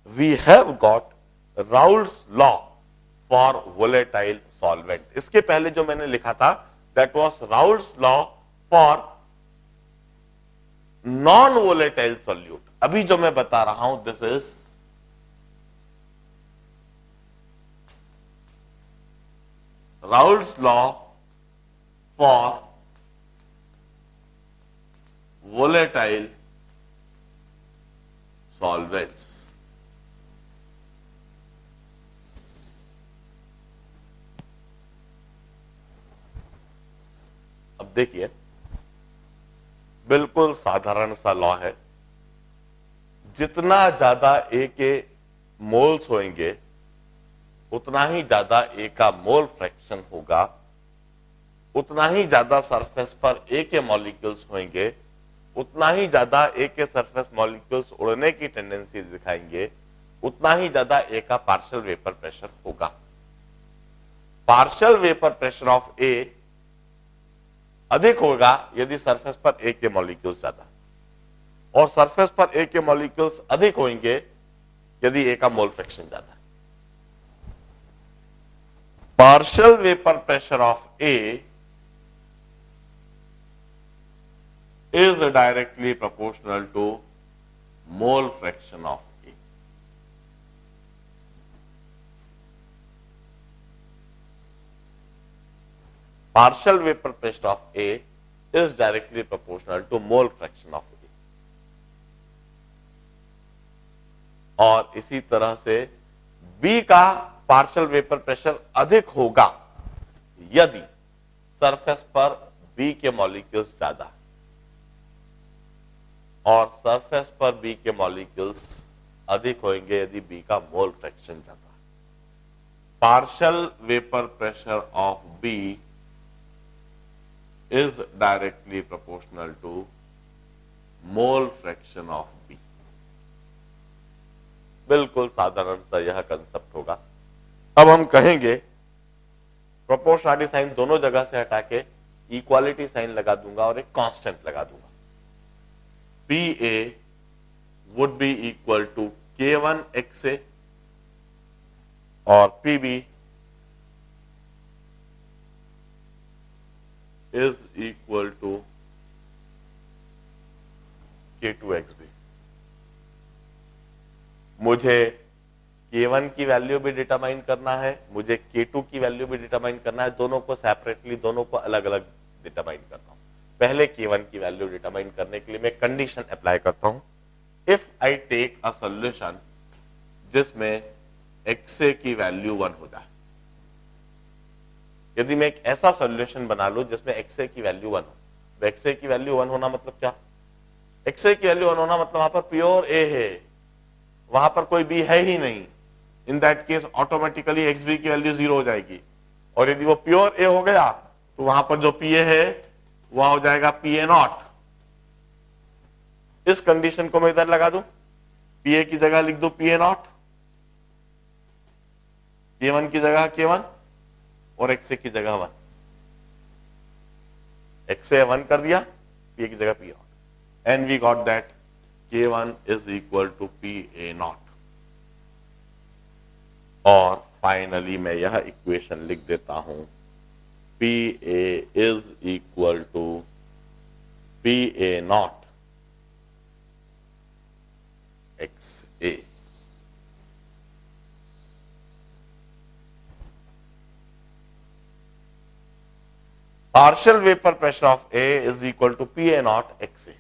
We have got Raoult's law for volatile solvent. इसके पहले जो मैंने लिखा था that was Raoult's law for non volatile solute. अभी जो मैं बता रहा हूं this is Raoult's law for volatile solvents। अब देखिए बिल्कुल साधारण सा लॉ है, जितना ज्यादा ए के मोल्स होंगे उतना ही ज्यादा ए का मोल फ्रैक्शन होगा, उतना ही ज्यादा सरफेस पर ए के मॉलिक्यूल्स होंगे, उतना ही ज्यादा ए के सरफेस मॉलिक्यूल्स उड़ने की टेंडेंसी दिखाएंगे, उतना ही ज्यादा ए का पार्शियल वेपर प्रेशर होगा। पार्शियल वेपर प्रेशर ऑफ ए अधिक होगा यदि सरफेस पर ए के मॉलिक्यूल्स ज्यादा, और सरफेस पर ए के मॉलिक्यूल्स अधिक होंगे यदि ए का मोल फ्रैक्शन ज्यादा। Partial vapour pressure of A is directly proportional to mole fraction of A. Partial vapor pressure of A is directly proportional to mole fraction of A. और इसी तरह से B का पार्शियल वेपर प्रेशर अधिक होगा यदि surface पर B के मॉलिक्यूल्स ज्यादा और सरफेस पर बी के मॉलिक्यूल्स अधिक होंगे यदि बी का मोल फ्रैक्शन ज्यादा। Partial vapour pressure of B is directly proportional to mole fraction of B. बिल्कुल साधारण सा यह कंसेप्ट होगा। अब हम कहेंगे प्रोपोर्शनलिटी साइन दोनों जगह से हटा के इक्वालिटी साइन लगा दूंगा और एक कांस्टेंट लगा दूंगा। PA would be equal to K1 XA और PB is equal to K2 XB। मुझे K1 की वैल्यू भी डिटरमाइन करना है, मुझे K2 की वैल्यू भी डिटरमाइन करना है, दोनों को सेपरेटली, दोनों को अलग अलग डिटरमाइन करना हूं। पहले K1 की वैल्यू डिटरमाइन करने के लिए मैं कंडीशन अप्लाई करता हूं। If I take a solution जिसमें XA की वैल्यू 1 हो जाए, यदि मैं एक ऐसा सॉल्यूशन बना लूं जिसमें XA की वैल्यू 1 हो, तो XA की वैल्यू 1 होना मतलब क्या? XA की वैल्यू 1 होना मतलब वहां पर प्योर A है, वहां पर कोई B है ही नहीं। In that case automatically XB की वैल्यू 0 हो जाएगी, और यदि वो प्योर A हो गया तो वहां पर जो PA है वह हो जाएगा PA0। इस कंडीशन को मैं इधर लगा दूं, PA की जगह लिख दूं PA0, K1 की जगह K1 और XA की जगह 1। XA 1 कर दिया, PA की जगह PA0, and we got that K1 is equal to PA0। और फाइनली मैं यह इक्वेशन लिख देता हूं, PA is equal to PA0 XA। Partial vapor pressure of A is equal to PA0 XA।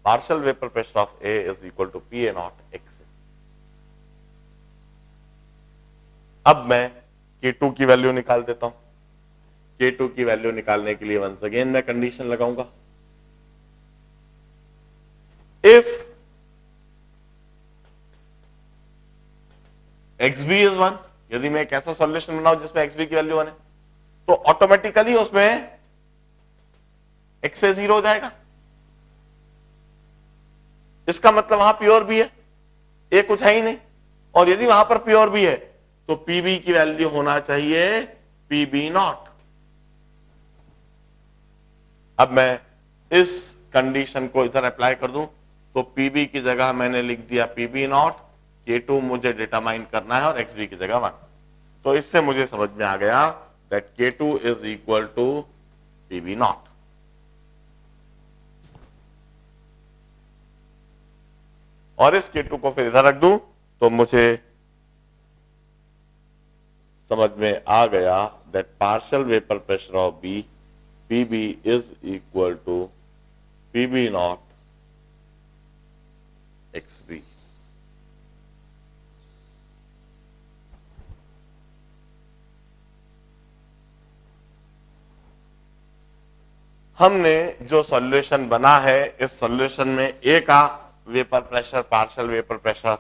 Partial vapor pressure of A is equal to PA0 XA। अब मैं K2 की value निकाल देता हूं। K2 की वैल्यू निकालने के लिए वंस अगेन मैं कंडीशन लगाऊंगा। इफ XB इज 1, यदि मैं एक ऐसा सॉल्यूशन बनाऊं जिसमें XB की वैल्यू 1 है, तो ऑटोमेटिकली उसमें XA 0 हो जाएगा। इसका मतलब वहां प्योर भी है, A कुछ है ही नहीं, और यदि वहां पर प्योर भी है तो PB की वैल्यू होना चाहिए PB0। अब मैं इस कंडीशन को इधर अप्लाई कर दूं तो पीबी की जगह मैंने लिख दिया पीबी नॉट, K2 मुझे डिटरमाइन करना है और XB की जगह 1। तो इससे मुझे समझ में आ गया that K2 is equal to PB naught. और इस K2 को फिर इधर रख दूं तो मुझे समझ में आ गया that partial vapour pressure of B Pb is equal to Pb naught XB। हमने जो सॉल्यूशन बना है, इस सॉल्यूशन में A का vapour pressure partial vapour pressure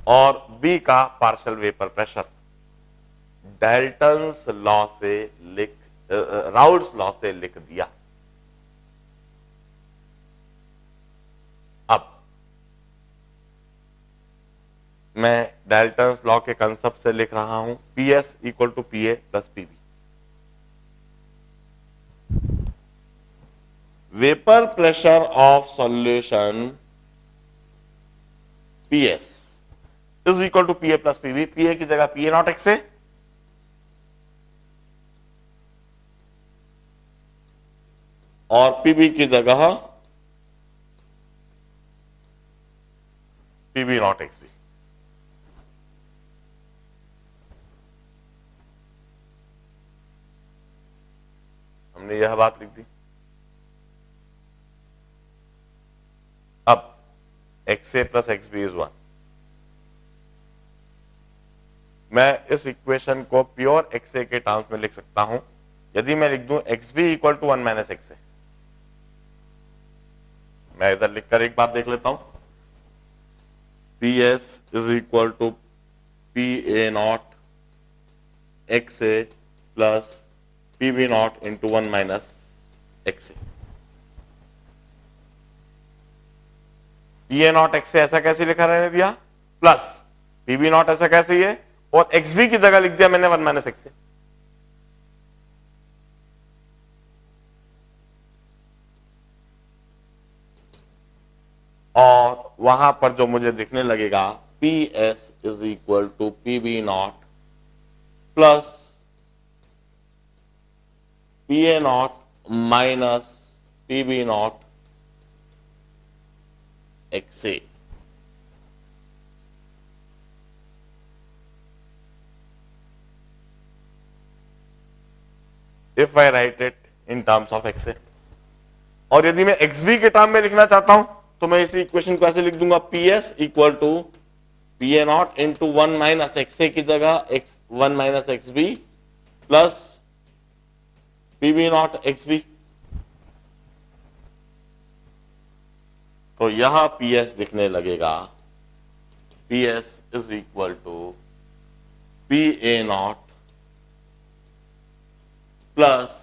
और B का partial vapour pressure Dalton's law से राउल्स लॉ से लिख दिया। अब मैं डाल्टन्स लॉ के कंसेप्ट से लिख रहा हूं PS equal to PA plus PB। Vapour pressure of solution PS is equal to PA plus PB। PA की जगह PA नॉट एक्स है और PB की जगह PB नॉट XB। हमने यह बात लिख दी। अब XA प्लस XB इज 1। मैं इस इक्वेशन को प्योर XA के टर्म्स में लिख सकता हूं यदि मैं लिख दूं XB equal to 1 minus XA। मैं इधर लिखकर एक बार देख लेता हूं PS is equal to PA naught XA plus PB naught into 1 minus XA। PA naught XA ऐसा कैसे लिखा रहने दिया प्लस PB नॉट ऐसा कैसे ये और XB की जगह लिख दिया मैंने 1 माइनस XA। और वहां पर जो मुझे दिखने लगेगा PS is equal to PB naught plus PA naught minus PB naught XA। If I write it in terms of XA। और यदि मैं XB के टर्म में लिखना चाहता हूं तो मैं इसी इक्वेशन को ऐसे लिख दूंगा PS equal to PA naught into 1 minus XA की जगह 1 minus XB plus PB naught XB। तो यहां PS दिखने लगेगा PS is equal to PA naught plus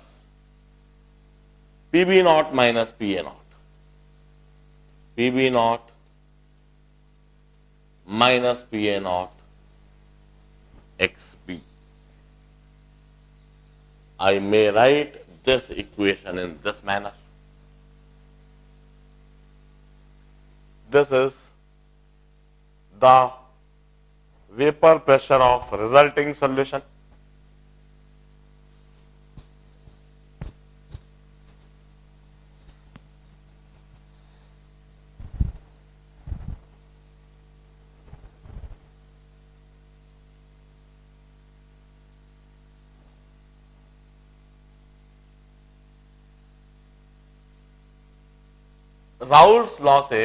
PB naught minus PA naught. PB naught minus PA naught XB. I may write this equation in this manner. This is the vapor pressure of resulting solution. Raoult's law से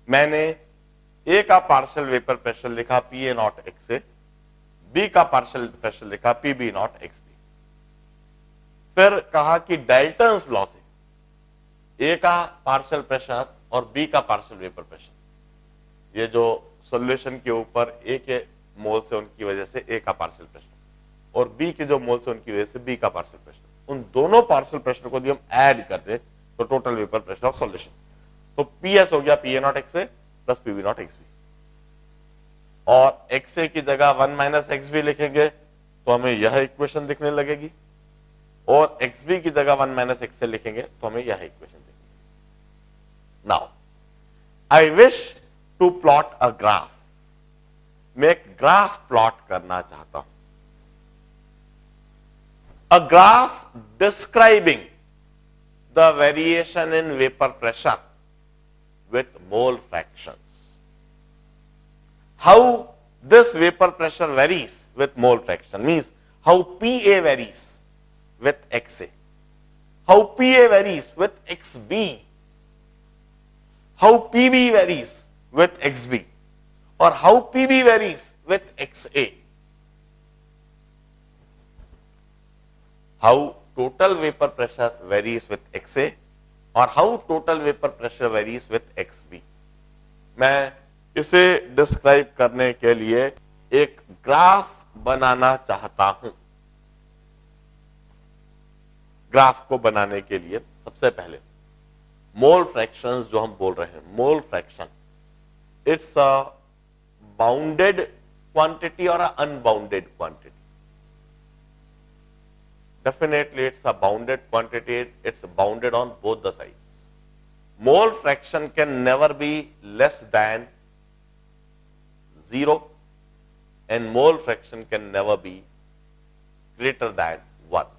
मैंने ए का partial vapour pressure लिखा PA naught XA, B का partial pressure लिखा PB naught XB। फिर कहा कि Dalton's law से ए का पार्शियल प्रेशर और बी का पार्शियल वेपर प्रेशर, ये जो सॉल्यूशन के ऊपर ए के मोल से उनकी वजह से ए का पार्शियल प्रेशर और बी के जो मोल से उनकी वजह से बी का पार्शियल प्रेशर, उन दोनों पार्शियल प्रेशर को यदि हम ऐड कर दे तो total vapour pressure of solution, तो PS हो गया PA naught XA plus PB naught XB। और XA की जगह 1 माइनस XB लिखेंगे तो हमें यह इक्वेशन दिखने लगेगी और XB की जगह 1 माइनस XA लिखेंगे तो हमें यह इक्वेशन दिखेगी। Now I wish to plot a graph, मैं एक ग्राफ प्लॉट करना चाहता हूं। A graph describing the variation in vapour pressure with mole fractions. How this vapor pressure varies with mole fraction means how PA varies with XA, how PA varies with XB, how PB varies with XB, or how PB varies with XA. How total vapor pressure varies with XA और how total vapour pressure varies with XB। मैं इसे describe करने के लिए एक graph बनाना चाहता हूं। Graph को बनाने के लिए सबसे पहले मोल फ्रैक्शंस जो हम बोल रहे हैं, mole fraction it's a bounded quantity और unbounded quantity. Definitely it's a bounded quantity, it's bounded on both the sides. Mole fraction can never be less than 0 and mole fraction can never be greater than 1.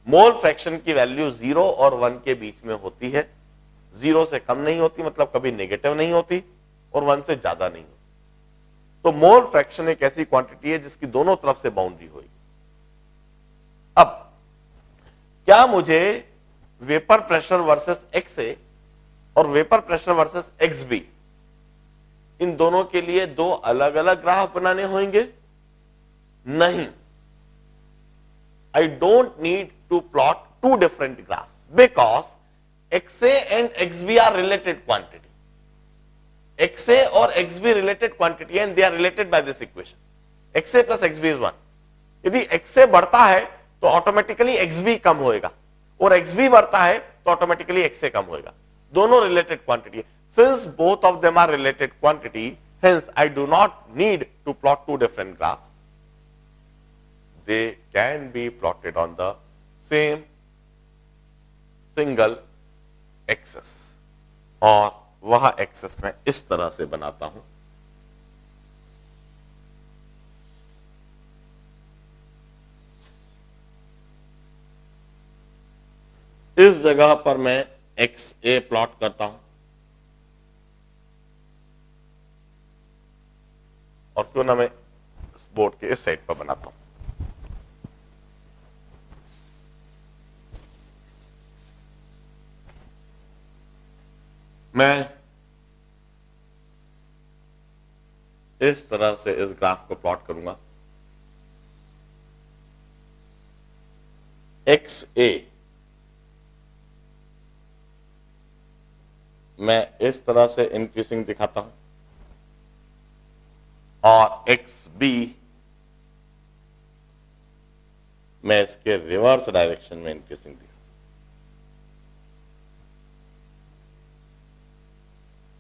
Mole fraction की value 0 और 1 के बीच में होती है, 0 से कम नहीं होती, मतलब कभी नेगेटिव नहीं होती, और 1 से ज्यादा नहीं होती। तो मोल फ्रैक्शन एक ऐसी क्वांटिटी है जिसकी दोनों तरफ से बाउंड्री होगी। अब क्या मुझे वेपर प्रेशर वर्सेस XA और वेपर प्रेशर वर्सेस XB इन दोनों के लिए दो अलग अलग ग्राफ बनाने होंगे? नहीं, I don't need to plot two different graphs because XA and XB are related quantity. XA और XB related quantity and they are related by this equation. XA plus XB is 1। यदि XA बढ़ता है तो automatically XB कम होएगा, और XB बढ़ता है तो ऑटोमेटिकली XA कम होएगा। दोनों रिलेटेड क्वांटिटी है। Since both of them are related quantity, hence I do not need to plot two different graphs. They can be plotted on the same single axis, और वह access मैं इस तरह से बनाता हूं। इस जगह पर मैं XA प्लॉट करता हूं, और क्यों ना मैं इस बोर्ड के इस साइड पर बनाता हूं। मैं इस तरह से इस ग्राफ को प्लॉट करूंगा। XA मैं इस तरह से इंक्रीजिंग दिखाता हूं, और XB मैं इसके रिवर्स डायरेक्शन में इंक्रीजिंग दिखाता हूं।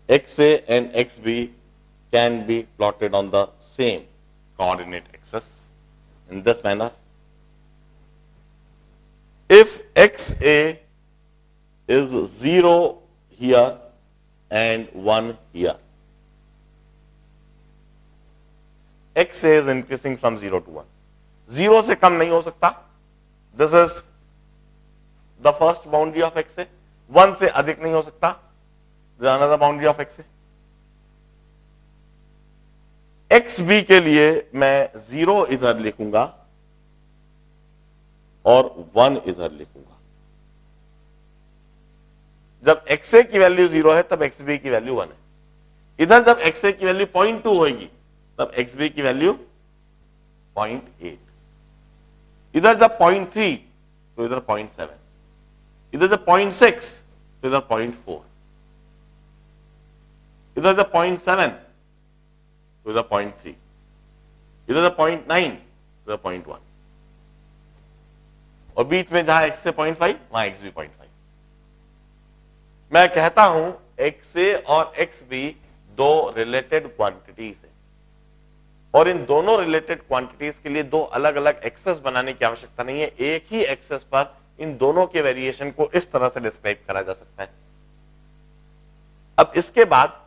XA and XB can be plotted on the same coordinate axis in this manner. If XA is 0 here and 1 here, XA is increasing from 0 to 1. 0 से कम नहीं हो सकता। This is the first boundary of XA. 1 से अधिक नहीं हो सकता। There is another boundary of XA. XB के लिए मैं 0 इधर लिखूंगा और 1 इधर लिखूंगा। जब XA की वैल्यू 0 है तब XB की वैल्यू 1 है। इधर जब XA की वैल्यू 0.2 होगी तब XB की वैल्यू 0.8। इधर जब 0.3 तो इधर 0.7, इधर जब 0.6 तो इधर 0.4, इधर जब 0.7 तो इधर 0.3, इधर जब 0.9 तो इधर 0.1, और बीच में जहां XA 0.5 वहां XB 0.5। मैं कहता हूं XA और XB दो रिलेटेड क्वांटिटीज है, और इन दोनों रिलेटेड क्वांटिटीज के लिए दो अलग अलग एक्सेस बनाने की आवश्यकता नहीं है। एक ही एक्सेस पर इन दोनों के वेरिएशन को इस तरह से डिस्क्राइब करा जा सकता है। अब इसके बाद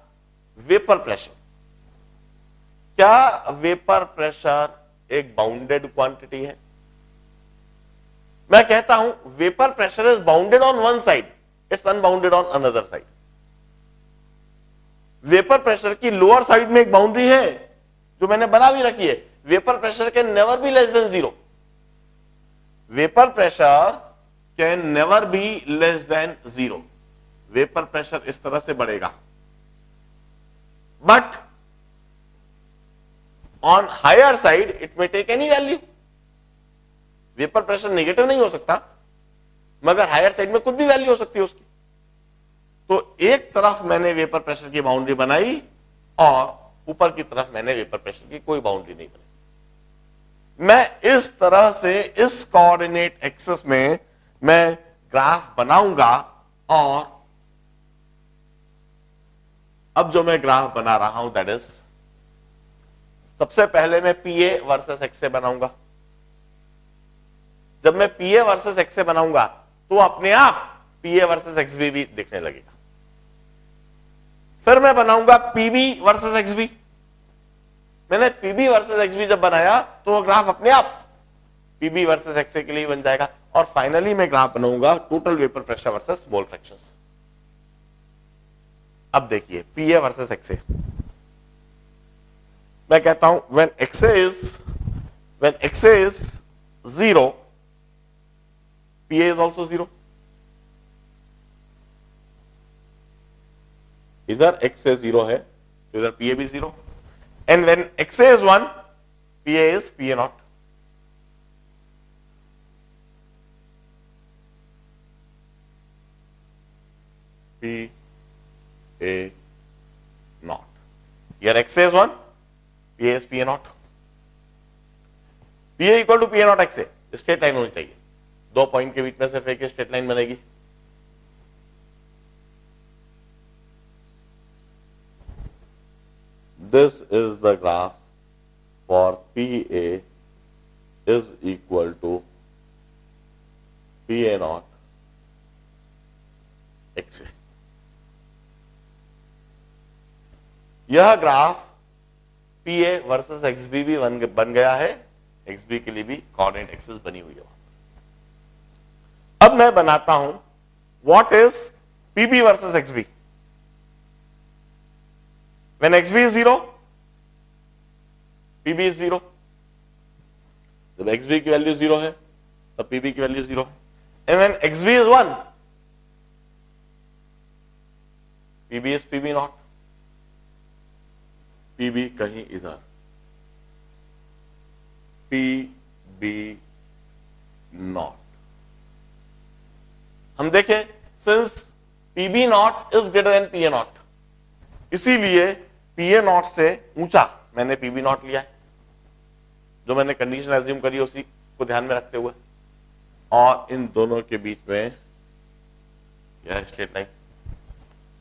वेपर प्रेशर। क्या वेपर प्रेशर एक बाउंडेड क्वांटिटी है? मैं कहता हूं vapour pressure is bounded on one side, it's unbounded on another side. Vapour pressure की लोअर साइड में एक बाउंड्री है जो मैंने बना भी रखी है। Vapour pressure can never be less than zero. Vapour pressure can never be less than zero. Vapour pressure इस तरह से बढ़ेगा, but on higher side it may take any value. Vapour pressure negative नहीं हो सकता, मगर हायर साइड में कुछ भी वैल्यू हो सकती है उसकी। तो एक तरफ मैंने वेपर प्रेशर की बाउंड्री बनाई और ऊपर की तरफ मैंने वेपर प्रेशर की कोई बाउंड्री नहीं बनाई। मैं इस तरह से इस कोऑर्डिनेट एक्सिस में मैं ग्राफ बनाऊंगा, और अब जो मैं ग्राफ बना रहा हूं दैट इज, सबसे पहले मैं पीए वर्सेस एक्सए बनाऊंगा। जब मैं पीए वर्सेस एक्सए बनाऊंगा तो अपने आप पीए वर्सेस एक्सबी भी दिखने लगेगा। फिर मैं बनाऊंगा पीबी वर्सेस एक्सबी। मैंने पीबी वर्सेस एक्सबी जब बनाया तो वो ग्राफ अपने आप पीबी वर्सेस एक्सए के लिए बन जाएगा। और फाइनली मैं ग्राफ बनाऊंगा टोटल वेपर प्रेशर वर्सेस मोल फ्रैक्शंस। अब देखिए पीए वर्सेस एक्सए। मैं कहता हूं when XA is 0, PA is also 0. इधर XA 0 है तो इधर PA भी 0, and when XA is 1, PA is PA naught. PA naught. Here XA is 1, PA is PA naught. PA equal to PA naught XA. Straight line होनी चाहिए, दो point के बीच में सिर्फ एक स्ट्रेट लाइन बनेगी। This is the graph for PA is equal to PA naught XA. यह ग्राफ PA वर्सेस XB भी बन गया है, XB के लिए भी कोऑर्डिनेट एक्सिस बनी हुई है। अब मैं बनाता हूं what is PB versus XB। When XB is 0, PB is 0. जब XB की वैल्यू 0 है तब PB की वैल्यू 0 है। And when XB is 1, PB is PB naught. PB कहीं इधर, PB naught। हम देखें since PB naught is greater than PA naught, इसीलिए PA naught से ऊंचा मैंने PB naught लिया है, जो मैंने कंडीशन एज्यूम करी उसी को ध्यान में रखते हुए, और इन दोनों के बीच में यह straight line,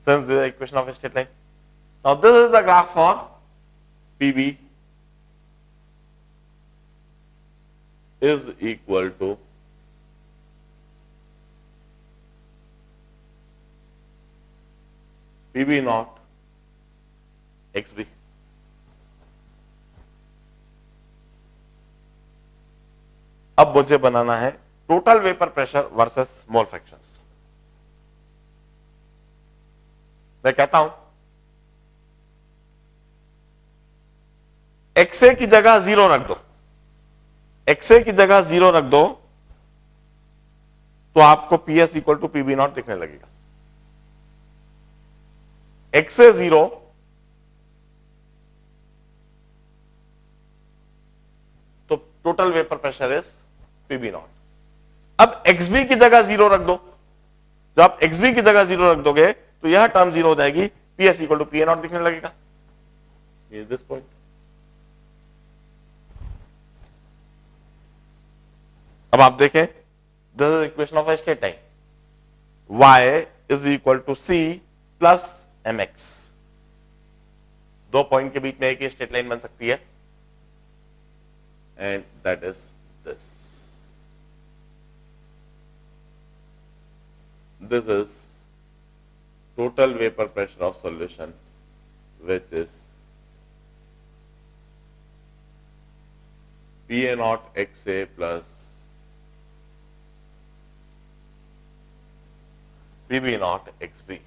since this is equation of straight line. Now this is the graph for PB is equal to PB naught XB। अब मुझे बनाना है टोटल वेपर प्रेशर वर्सेस मोल फ्रैक्शंस। मैं कहता हूं XA की जगह 0 रख दो, XA की जगह 0 रख दो तो आपको PS equal to PB naught दिखने लगेगा। XA 0 तो total vapour pressure is PB naught. अब XB की जगह 0 रख दो, जब आप XB की जगह 0 रख दोगे तो यह टर्म 0 हो जाएगी, PS equal to PA naught दिखने लगेगा। Is this point. अब आप देखें this is equation of straight line, y is equal to C plus mx। दो पॉइंट के बीच में एक ही स्ट्रेट लाइन बन सकती है, and that is this. This is total vapor pressure of solution, which is PA naught XA plus PB naught XB.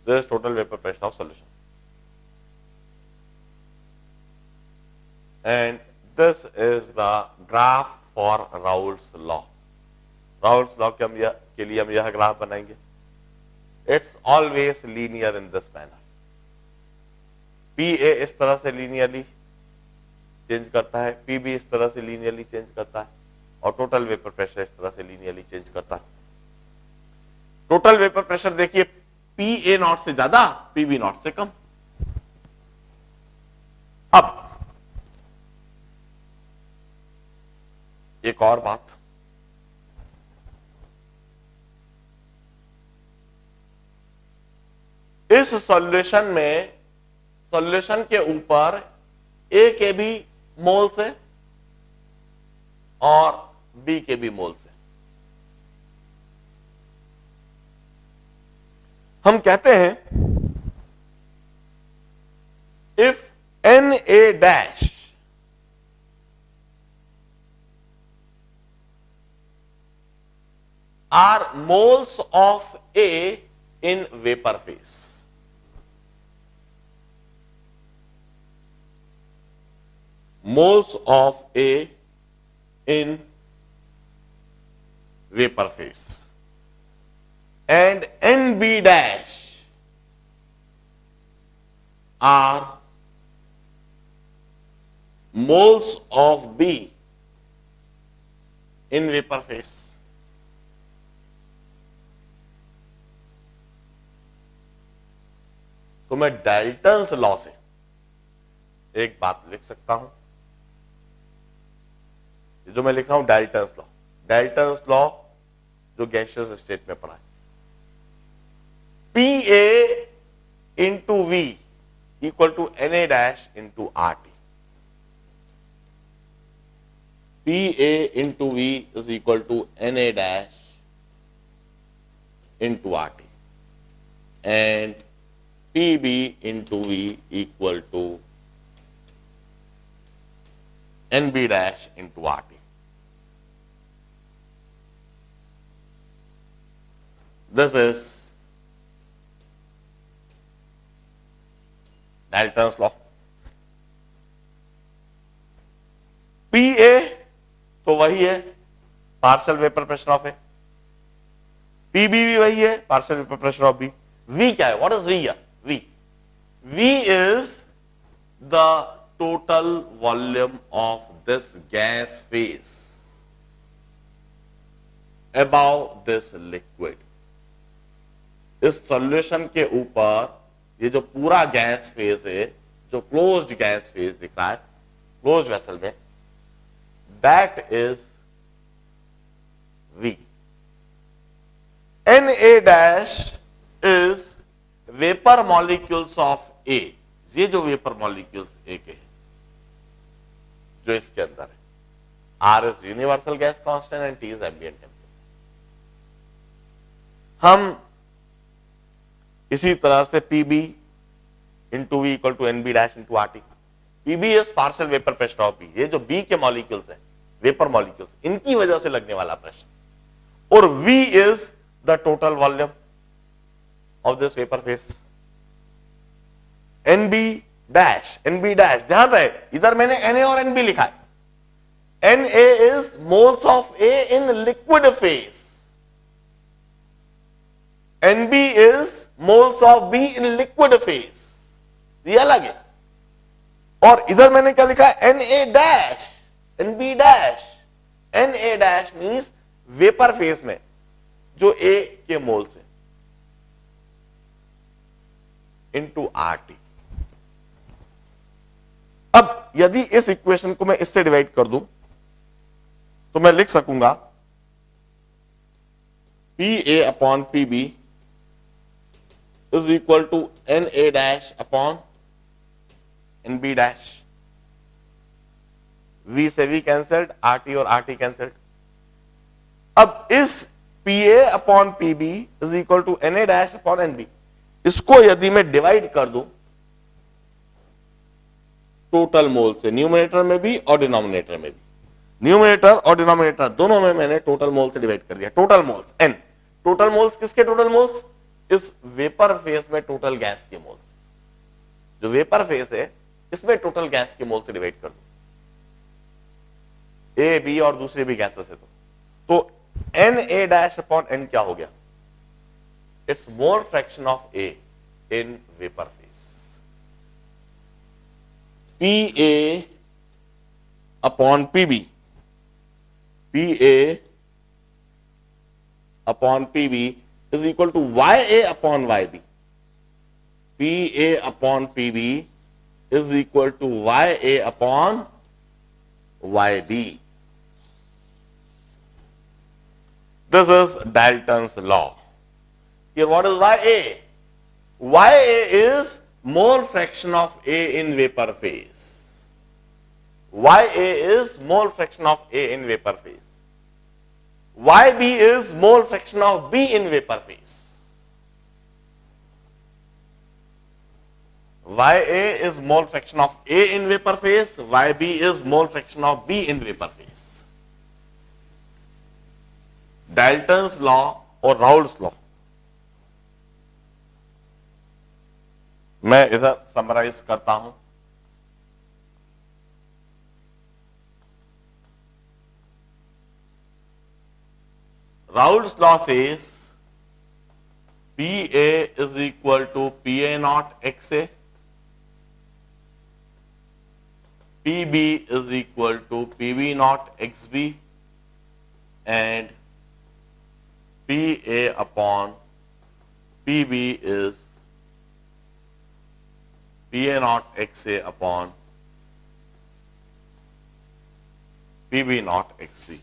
This is total vapor pressure of solution. And this is the graph for Raoult's law. Raoult's law के लिए हम यह graph बनाएंगे. It's always linear in this manner. PA इस तरह से linearly change करता है, PB इस तरह से लीनियरली चेंज करता है, और टोटल वेपर प्रेशर इस तरह से लीनियरली चेंज करता है. टोटल वेपर प्रेशर देखिए, PA नॉट से ज्यादा, PB नॉट से कम. अब एक और बात, इस सॉल्यूशन में, सॉल्यूशन के ऊपर A के भी मोल से और B के भी मोल से हम कहते हैं if Na dash are moles of A in vapor phase. Moles of A in vapor phase. And NB dash are moles of B in vapor phase. तो मैं डाल्टन्स लॉ से एक बात लिख सकता हूं, जो मैं लिख रहा हूं डाल्टन्स लॉ. डाल्टन्स लॉ जो गैसियस स्टेट में पढ़ा है, PA into V equal to Na dash into RT. PA into V is equal to Na dash into RT and PB into V equal to NB dash into RT. This is Dalton's law. PA तो वही है, partial vapour pressure of A. PB भी वही है, partial vapour pressure of B. V क्या है? What is V here? V is the total volume of this gas phase above this liquid. इस solution के ऊपर ये जो पूरा गैस फेज है, जो क्लोज्ड गैस फेज दिख रहा है क्लोज्ड वेसल में, that is V. Na dash is vapour molecules of A. ये जो वेपर मॉलिक्यूल्स ए के हैं जो इसके अंदर है, R is universal gas constant and T is ambient temperature. हम इसी तरह से PB into V equal to NB dash into R T. PB is partial vapour pressure of B. ये जो बी के मॉलिक्यूल्स है, वेपर मॉलिक्यूल्स, इनकी वजह से लगने वाला प्रेशर. और V is the total volume of this vapor phase. NB dash ध्यान रहे, इधर मैंने Na और NB लिखा है. Na is moles of A in liquid phase. NB is moles of B in liquid phase. ये अलग है. और इधर मैंने क्या लिखा है? Na dash, NB dash. Na dash means vapor phase में जो A के मोल्स है इंटू RT. अब यदि इस इक्वेशन को मैं इससे डिवाइड कर दूं तो मैं लिख सकूंगा PA upon PB is equal to Na dash upon NB dash. V से V कैंसल्ड, RT और RT कैंसल्ड. अब इस PA upon PB is equal to Na dash upon NB। इसको यदि मैं डिवाइड कर दूं टोटल मोल से, न्यूमरेटर में भी और डिनोमिनेटर में भी, न्यूमरेटर और डिनोमिनेटर दोनों में मैंने टोटल मोल से डिवाइड कर दिया। Total moles N, total moles किसके टोटल मोल्स? इस वेपर फेस में टोटल गैस के मोल्स, जो वेपर फेस है इसमें टोटल गैस के मोल से डिवाइड कर दो, ए बी और दूसरे भी गैसेस है तो Na डैश अपॉन N क्या हो गया? It's mole fraction of A in vapour face. Pa upon PB, Pa upon PB is equal to Ya upon Yb. Pa upon PB is equal to Ya upon Yb. This is Dalton's law. Here what is Ya? Ya is mole fraction of A in vapor phase. Ya is mole fraction of A in vapor phase. Yb is mole fraction of B in vapor phase. Ya is mole fraction of A in vapor phase. Yb is mole fraction of B in vapor phase. Dalton's law और Raoult's law मैं इधर summarise करता हूं। Raoult's law says PA is equal to PA naught XA, PB is equal to PB naught XB, and PA upon PB is PA naught XA upon PB naught XB।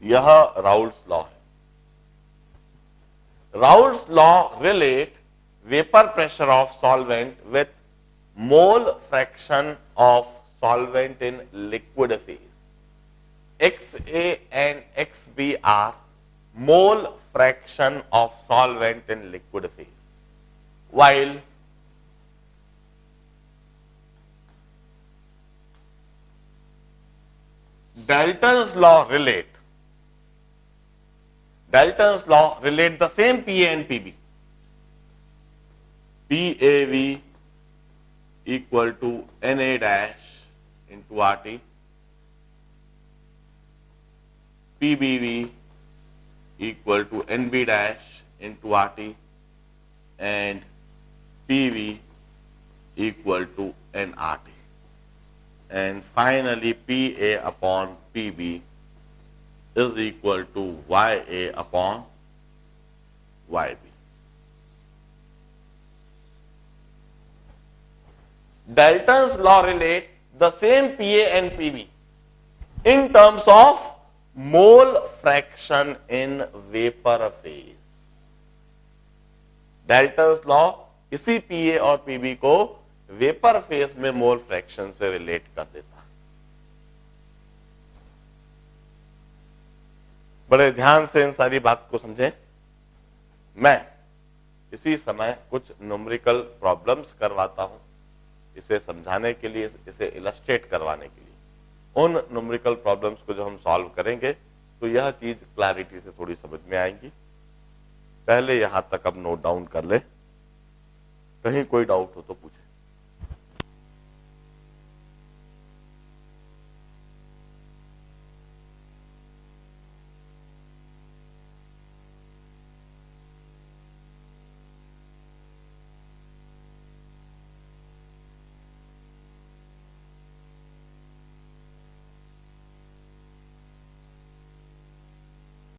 यह Raoult's law है। Raoult's law relate vapour pressure of solvent with mole fraction of solvent in liquid phase. XA and XB are mole fraction of solvent in liquid phase, while Dalton's law relate the same PA and PB. PAV equal to Na dash into RT, PBV equal to NB dash into RT, and PV equal to nRT, and finally PA upon PB is equal to Ya upon Yb. Dalton's law relate the same PA and PB in terms of mole fraction in vapor phase. Dalton's law इसी PA और PB को vapour phase में mole fraction से relate कर देता है। बड़े ध्यान से इन सारी बात को समझें। मैं इसी समय कुछ न्यूमेरिकल प्रॉब्लम्स करवाता हूं, इसे समझाने के लिए, इसे इलस्ट्रेट करवाने के लिए। उन न्यूमेरिकल प्रॉब्लम्स को जो हम सॉल्व करेंगे तो यह चीज क्लैरिटी से थोड़ी समझ में आएगी। पहले यहां तक अब नोट डाउन कर ले, कहीं कोई डाउट हो तो पूछे।